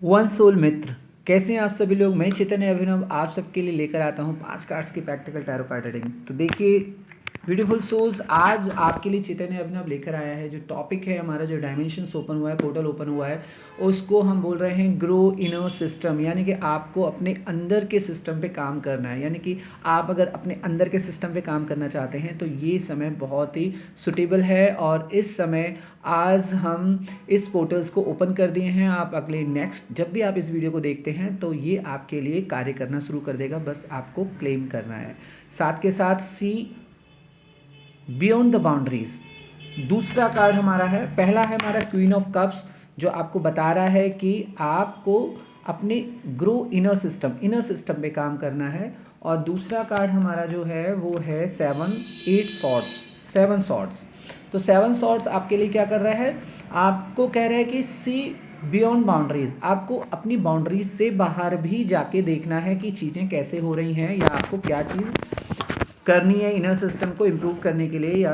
One soul मित्र, कैसे हैं आप सभी लोग। मैं चैतन्य अभिनव आप सबके लिए लेकर आता हूं 5 कार्ड्स की प्रैक्टिकल टैरो कार्ड रीडिंग। तो देखिए ब्यूटीफुल सोल्स, आज आपके लिए चैतन्य अभिनव लेकर आया है। जो टॉपिक है हमारा, जो डायमेंशंस ओपन हुआ है, पोर्टल ओपन हुआ है, उसको हम बोल रहे हैं ग्रो इनर सिस्टम। यानी कि आपको अपने अंदर के सिस्टम पे काम करना है। यानी कि आप अगर अपने अंदर के सिस्टम पे काम करना चाहते हैं तो ये समय बहुत ही सुटेबल है। और इस समय आज हम इस पोर्टल्स को ओपन कर दिए हैं। आप अगले नेक्स्ट जब भी आप इस वीडियो को देखते हैं तो ये आपके लिए कार्य करना शुरू कर देगा, बस आपको क्लेम करना है। साथ के साथ सी बियॉन्ड द बाउंड्रीज दूसरा कार्ड हमारा है। पहला है हमारा क्वीन ऑफ कप्स, जो आपको बता रहा है कि आपको अपने ग्रो इनर सिस्टम पे काम करना है। और दूसरा कार्ड हमारा जो है वो है सेवन सॉर्ड्स। तो सेवन सॉर्ड्स आपके लिए क्या कर रहा है, आपको कह रहा है कि सी बियॉन्ड बाउंड्रीज, आपको अपनी बाउंड्रीज से बाहर भी जाके देखना है कि चीज़ें कैसे हो रही हैं, या आपको क्या चीज़ करनी है इनर सिस्टम को इम्प्रूव करने के लिए या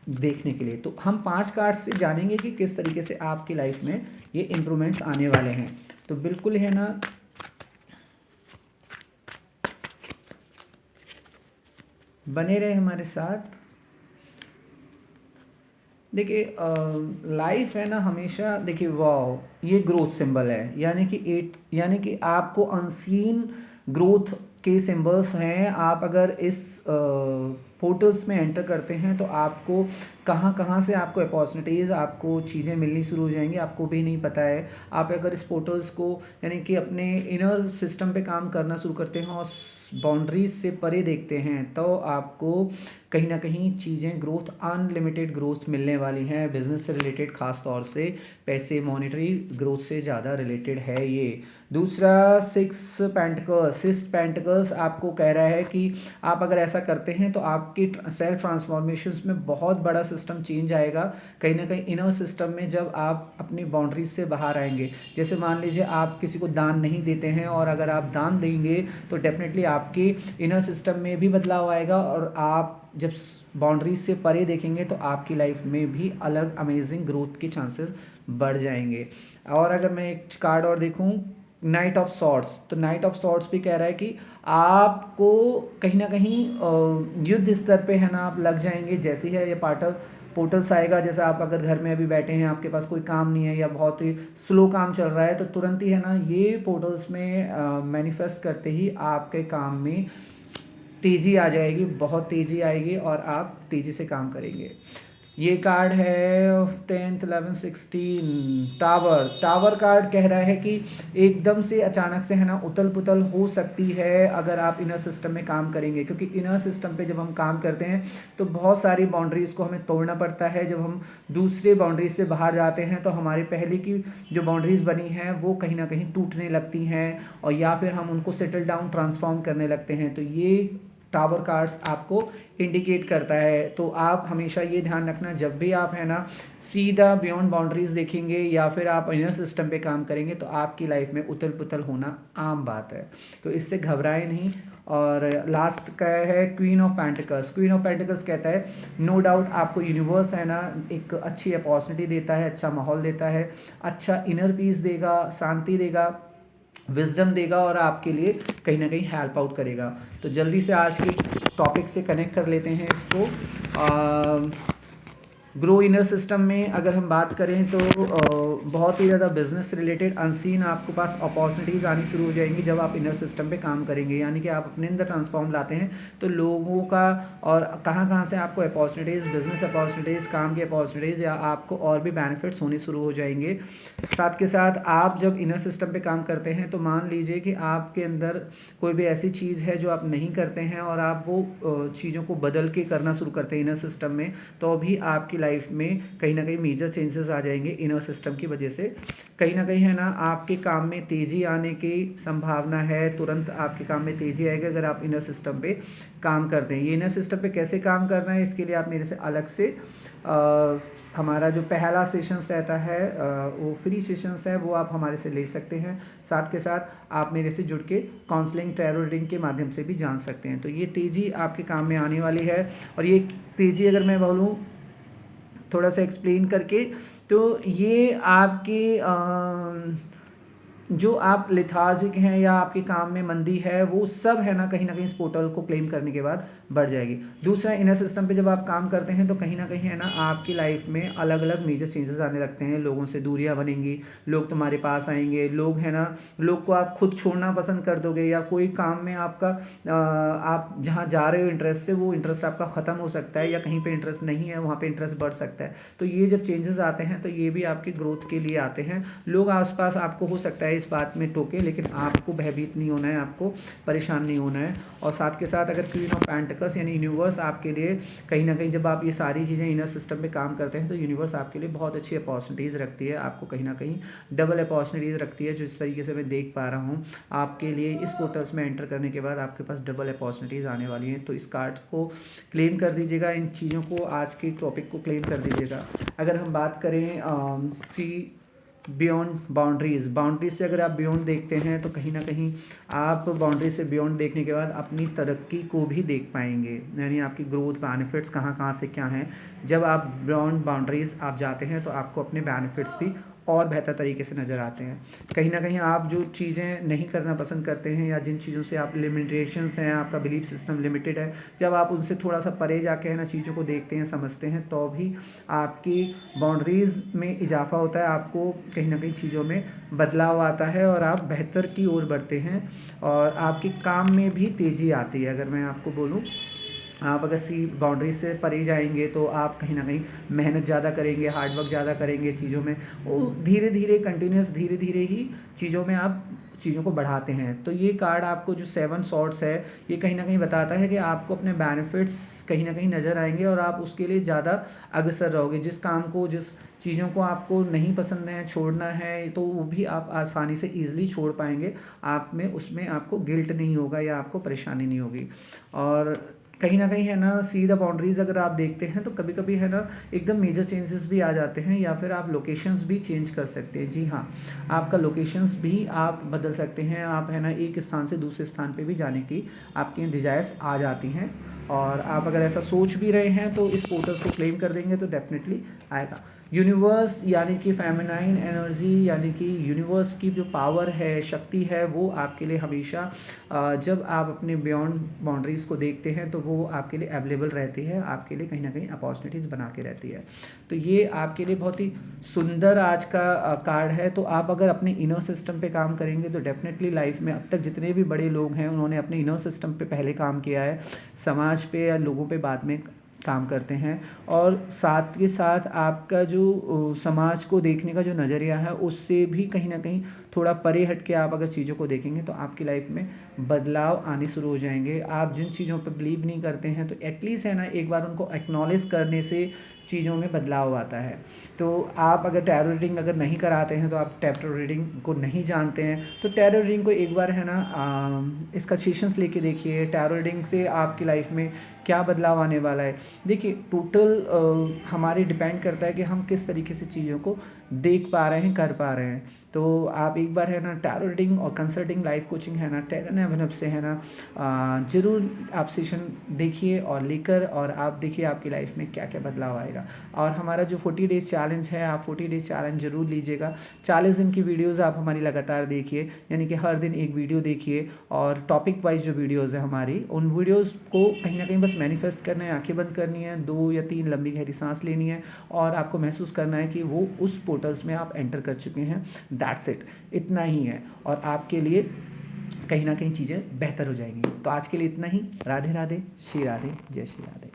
देखने के लिए। तो हम 5 कार्ड से जानेंगे कि किस तरीके से आपकी लाइफ में ये इम्प्रूवमेंट्स आने वाले हैं। तो बिल्कुल है ना, बने रहे हमारे साथ। देखिए लाइफ है ना, हमेशा देखिए वाह, ये ग्रोथ सिंबल है। यानी कि आपको अनसीन ग्रोथ के सिंबल्स हैं। आप अगर इस पोर्टल्स में एंटर करते हैं तो आपको कहाँ कहाँ से आपको अपॉर्चुनिटीज़, आपको चीज़ें मिलनी शुरू हो जाएंगी, आपको भी नहीं पता है। आप अगर इस पोर्टल्स को यानी कि अपने इनर सिस्टम पे काम करना शुरू करते हैं और बाउंड्रीज से परे देखते हैं तो आपको कहीं ना कहीं चीज़ें ग्रोथ, अनलिमिटेड ग्रोथ मिलने वाली हैं। बिजनेस से रिलेटेड, खास तौर से पैसे, मॉनेटरी ग्रोथ से ज़्यादा रिलेटेड है ये। दूसरा सिक्स पेंटिकल्स आपको कह रहा है कि आप अगर ऐसा करते हैं तो आपकी सेल्फ ट्रांसफॉर्मेशंस में बहुत बड़ा सिस्टम चेंज आएगा। कहीं ना कहीं इनर सिस्टम में जब आप अपनी बाउंड्रीज से बाहर आएंगे, जैसे मान लीजिए आप किसी को दान नहीं देते हैं, और अगर आप दान देंगे तो डेफिनेटली आपके इनर सिस्टम में भी बदलाव आएगा। और आप जब बाउंड्रीज से परे देखेंगे तो आपकी लाइफ में भी अलग अमेजिंग ग्रोथ के चांसेस बढ़ जाएंगे। और अगर मैं एक कार्ड और देखूं, नाइट ऑफ सॉर्ड्स, तो नाइट ऑफ सॉर्ड्स भी कह रहा है कि आपको कहीं ना कहीं युद्ध स्तर पे है ना आप लग जाएंगे। जैसे ही है ये पोर्टल्स आएगा, जैसे आप अगर घर में अभी बैठे हैं, आपके पास कोई काम नहीं है या बहुत ही स्लो काम चल रहा है, तो तुरंत ही है ना ये पोर्टल्स में मैनिफेस्ट करते ही आपके काम में तेज़ी आ जाएगी, बहुत तेज़ी आएगी और आप तेज़ी से काम करेंगे। ये कार्ड है 10th 11 16 टावर कार्ड कह रहा है कि एकदम से अचानक से है ना उथल पुथल हो सकती है अगर आप इनर सिस्टम में काम करेंगे। क्योंकि इनर सिस्टम पे जब हम काम करते हैं तो बहुत सारी बाउंड्रीज़ को हमें तोड़ना पड़ता है। जब हम दूसरे बाउंड्रीज से बाहर जाते हैं तो हमारी पहले की जो बाउंड्रीज़ बनी हैं वो कहीं ना कहीं टूटने लगती हैं, और या फिर हम उनको सेटल डाउन, ट्रांसफॉर्म करने लगते हैं। तो ये टावर कार्ड्स आपको इंडिकेट करता है। तो आप हमेशा ये ध्यान रखना, जब भी आप है ना सीधा बियॉन्ड बाउंड्रीज देखेंगे या फिर आप इनर सिस्टम पे काम करेंगे तो आपकी लाइफ में उथल पुथल होना आम बात है। तो इससे घबराए नहीं। और लास्ट का है queen of pentacles. Queen of pentacles कहता है नो डाउट आपको यूनिवर्स है ना एक अच्छी अपॉर्चुनिटी देता है, अच्छा माहौल देता है, अच्छा इनर पीस देगा, शांति देगा, विजडम देगा और आपके लिए कहीं ना कहीं हेल्प आउट करेगा। तो जल्दी से आज के टॉपिक से कनेक्ट कर लेते हैं इसको। ग्रो इनर सिस्टम में अगर हम बात करें तो बहुत ही ज़्यादा बिजनेस रिलेटेड अनसीन आपके पास अपॉर्चुनिटीज़ आनी शुरू हो जाएंगी जब आप इनर सिस्टम पे काम करेंगे। यानी कि आप अपने अंदर ट्रांसफॉर्म लाते हैं तो लोगों का और कहाँ कहाँ से आपको अपॉर्चुनिटीज़, बिजनेस अपॉर्चुनिटीज़, काम की अपॉर्चुनिटीज़ या आपको और भी बेनिफिट्स होने शुरू हो जाएंगे। साथ के साथ आप जब इनर सिस्टम पे काम करते हैं तो मान लीजिए कि आपके अंदर कोई भी ऐसी चीज़ है जो आप नहीं करते हैं और आप वो चीज़ों को बदल के करना शुरू करते हैं इनर सिस्टम में, तो भी आपकी लाइफ में कहीं ना कहीं मेजर चेंजेस आ जाएंगे इनर सिस्टम की वजह से। कहीं ना कहीं है ना आपके काम में तेज़ी आने की संभावना है, तुरंत आपके काम में तेज़ी आएगी अगर आप इनर सिस्टम पे काम करते हैं। ये इनर सिस्टम पे कैसे काम करना है इसके लिए आप मेरे से अलग से हमारा जो पहला सेशंस रहता है वो फ्री सेशंस है, वो आप हमारे से ले सकते हैं। साथ के साथ आप मेरे से जुड़ के काउंसलिंग, टैरो रीडिंग के माध्यम से भी जान सकते हैं। तो ये तेज़ी आपके काम में आने वाली है। और ये तेज़ी अगर मैं बोलूँ थोड़ा सा एक्सप्लेन करके, तो ये आपके जो आप लेथार्जिक हैं या आपके काम में मंदी है, वो सब है ना कहीं न कहीं इस पोर्टल को क्लेम करने के बाद बढ़ जाएगी। दूसरा, इनर सिस्टम पे जब आप काम करते हैं तो कहीं न कहीं है ना आपकी लाइफ में अलग-अलग मेजर चेंजेस आने लगते हैं, लोगों से दूरियाँ बनेंगी, लोग तुम्हारे पास आएँगे, लोग है ना, लोग को आप खुद छोड़ना पसंद कर दोगे, या कोई काम में आपका आप जहाँ जा रहे हो इंटरेस्ट से, वो इंटरेस्ट आपका ख़त्म हो सकता है, या कहीं पे इंटरेस्ट नहीं है वहाँ पे इंटरेस्ट बढ़ सकता है। तो ये जब चेंजेस आते हैं तो ये भी आपकी ग्रोथ के लिए आते हैं। लोग आस-पास आपको हो सकता है इस बात में टोके, लेकिन आपको भयभीत नहीं होना है, आपको परेशान नहीं होना है। और साथ के साथ अगर क्वीन ऑफ पेंटिकल्स यानी यूनिवर्स आपके लिए कहीं न कहीं, जब आप ये सारी चीज़ें इनर सिस्टम पे काम करते हैं तो यूनिवर्स आपके लिए बहुत अच्छी अपॉर्चुनिटीज़ रखती है, आपको कहीं न कहीं डबल अपॉर्चुनिटीज़ रखती है। जिस तरीके से मैं देख पा रहा हूँ आपके लिए इस पोर्टल्स में एंटर करने के बाद आपके पास डबल अपॉर्चुनिटीज़ आने वाली हैं। तो इस कार्ड को क्लेम कर दीजिएगा, इन चीज़ों को, आज के टॉपिक को क्लेम कर दीजिएगा। अगर हम बात करें सी बियॉन्ड बाउंड्रीज़, बाउंड्रीज से अगर आप बियॉन्ड देखते हैं तो कहीं ना कहीं आप बाउंड्री से बियॉन्ड देखने के बाद अपनी तरक्की को भी देख पाएंगे, यानी आपकी ग्रोथ बेनिफिट्स कहाँ कहाँ से क्या हैं। जब आप बियॉन्ड बाउंड्रीज़ आप जाते हैं तो आपको अपने बेनिफिट्स भी और बेहतर तरीके से नज़र आते हैं। कहीं ना कहीं आप जो चीज़ें नहीं करना पसंद करते हैं या जिन चीज़ों से आप लिमिटेशंस हैं, आपका बिलीफ सिस्टम लिमिटेड है, जब आप उनसे थोड़ा सा परे जाके है ना चीज़ों को देखते हैं, समझते हैं, तो भी आपकी बाउंड्रीज़ में इजाफा होता है, आपको कहीं ना कहीं चीज़ों में बदलाव आता है और आप बेहतर की ओर बढ़ते हैं और आपके काम में भी तेज़ी आती है। अगर मैं आपको बोलूँ, आप अगर सी बाउंड्री से परे जाएंगे तो आप कहीं ना कहीं मेहनत ज़्यादा करेंगे, हार्ड वर्क ज़्यादा करेंगे चीज़ों में, वो धीरे धीरे कंटिन्यूस धीरे धीरे ही चीज़ों में आप चीज़ों को बढ़ाते हैं। तो ये कार्ड आपको जो 7 सॉर्ड्स है, ये कहीं ना कहीं बताता है कि आपको अपने बेनिफिट्स कहीं ना कहीं नज़र आएंगे और आप उसके लिए ज़्यादा अग्रसर रहोगे। जिस काम को, जिस चीज़ों को आपको नहीं पसंद है, छोड़ना है, तो वो भी आप आसानी से ईज़िली छोड़ पाएंगे। आप में उसमें आपको गिल्ट नहीं होगा या आपको परेशानी नहीं होगी। और कहीं ना कहीं है ना सी द बाउंड्रीज अगर आप देखते हैं तो कभी कभी है ना एकदम मेजर चेंजेस भी आ जाते हैं, या फिर आप लोकेशंस भी चेंज कर सकते हैं। जी हाँ, आपका लोकेशंस भी आप बदल सकते हैं। आप है ना एक स्थान से दूसरे स्थान पे भी जाने की आपकी डिज़ायर्स आ जाती हैं, और आप अगर ऐसा सोच भी रहे हैं तो इस पोर्टल्स को क्लेम कर देंगे तो डेफिनेटली आएगा। यूनिवर्स यानी कि फेमिनाइन एनर्जी, यानी कि यूनिवर्स की जो पावर है, शक्ति है, वो आपके लिए हमेशा जब आप अपने बियॉन्ड बाउंड्रीज़ को देखते हैं तो वो आपके लिए अवेलेबल रहती है, आपके लिए कहीं ना कहीं अपॉर्चुनिटीज़ बना के रहती है। तो ये आपके लिए बहुत ही सुंदर आज का कार्ड है। तो आप अगर अपने इनर सिस्टम पे काम करेंगे तो डेफिनेटली लाइफ में अब तक जितने भी बड़े लोग हैं उन्होंने अपने इनर सिस्टम पे पहले काम किया है, समाज पे या लोगों पे बाद में काम करते हैं। और साथ के साथ आपका जो समाज को देखने का जो नज़रिया है उससे भी कहीं ना कहीं थोड़ा परे हट के आप अगर चीज़ों को देखेंगे तो आपकी लाइफ में बदलाव आने शुरू हो जाएंगे। आप जिन चीज़ों पर बिलीव नहीं करते हैं तो एटलीस्ट है ना एक बार उनको एक्नॉलेज करने से चीज़ों में बदलाव आता है। तो आप अगर टैरो रीडिंग अगर नहीं कराते हैं तो आप टैरो रीडिंग को नहीं जानते हैं तो टैरो रीडिंग को एक बार है ना इसका सेशंस लेके देखिए। टैरो रीडिंग से आपकी लाइफ में क्या बदलाव आने वाला है। देखिए टोटल हमारे डिपेंड करता है कि हम किस तरीके से चीज़ों को देख पा रहे हैं, कर पा रहे हैं। तो आप एक बार है ना टैरो रीडिंग और कंसल्टिंग लाइफ कोचिंग है ना टेरन एवेन्यू से है ना ज़रूर आप सेशन देखिए और लेकर, और आप देखिए आपकी लाइफ में क्या क्या बदलाव आएगा। और हमारा जो 40 डेज़ चैलेंज है, आप 40 डेज़ चैलेंज ज़रूर लीजिएगा। 40 दिन की वीडियोज़ आप हमारी लगातार देखिए, यानी कि हर दिन एक वीडियो देखिए, और टॉपिक वाइज जो वीडियोज़ है हमारी, उन वीडियोज़ को कहीं ना कहीं बस मैनिफेस्ट करना है, आंखें बंद करनी है, 2 या 3 लंबी गहरी सांस लेनी है, और आपको महसूस करना है कि वो उस पोर्टल्स में आप एंटर कर चुके हैं। दैट्स इट, इतना ही है, और आपके लिए कहीं ना कहीं चीज़ें बेहतर हो जाएंगी। तो आज के लिए इतना ही। राधे राधे, श्री राधे, जय श्री राधे।